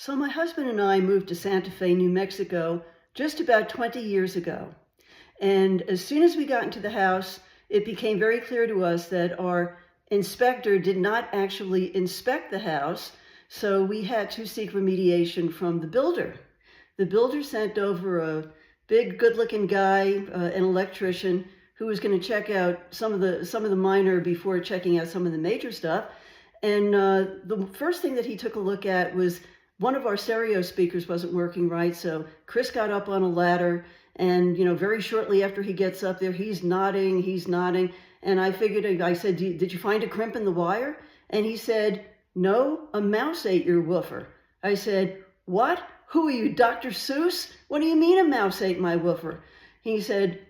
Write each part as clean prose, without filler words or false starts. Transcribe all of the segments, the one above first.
So my husband and I moved to Santa Fe, New Mexico, just about 20 years ago. And as soon as we got into the house, it became very clear to us that our inspector did not actually inspect the house. So we had to seek remediation from the builder. The builder sent over a big, good-looking guy, an electrician, who was going to check out some of the minor before checking out some of the major stuff. And the first thing that he took a look at was one of our stereo speakers wasn't working right. So Chris got up on a ladder, and very shortly after he gets up there, he's nodding. And I figured, I said, did you find a crimp in the wire? And he said, no, a mouse ate your woofer. I said, what? Who are you, Dr. Seuss? What do you mean a mouse ate my woofer? He said,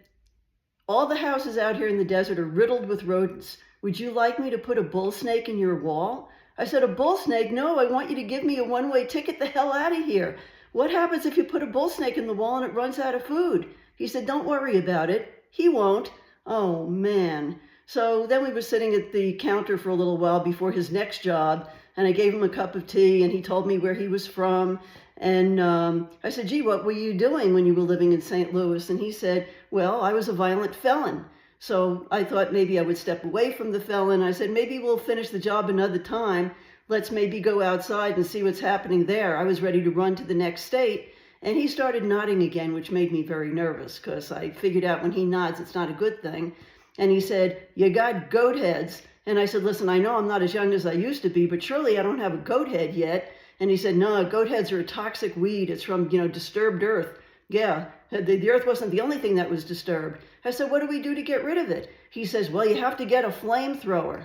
all the houses out here in the desert are riddled with rodents. Would you like me to put a bull snake in your wall? I said, a bull snake? No, I want you to give me a one-way ticket the hell out of here. What happens if you put a bull snake in the wall and it runs out of food? He said, don't worry about it. He won't. Oh, man. So then we were sitting at the counter for a little while before his next job, and I gave him a cup of tea, and he told me where he was from. And I said, gee, what were you doing when you were living in St. Louis? And he said, well, I was a violent felon. So I thought maybe I would step away from the felon. I said, maybe we'll finish the job another time. Let's maybe go outside and see what's happening there. I was ready to run to the next state. And he started nodding again, which made me very nervous because I figured out when he nods, it's not a good thing. And he said, you got goat heads. And I said, listen, I know I'm not as young as I used to be, but surely I don't have a goat head yet. And he said, no, goat heads are a toxic weed. It's from, disturbed earth. Yeah, the earth wasn't the only thing that was disturbed. I said, what do we do to get rid of it? He says, well, you have to get a flamethrower.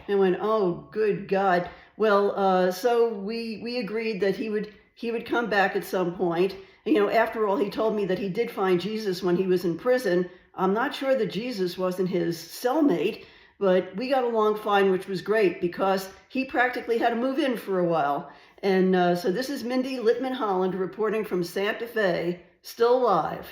And I went, oh, good God. Well, so we agreed that he would come back at some point. And, after all, he told me that he did find Jesus when he was in prison. I'm not sure that Jesus wasn't his cellmate, but we got along fine, which was great because he practically had to move in for a while. And so this is Mindy Littman Holland reporting from Santa Fe, still alive.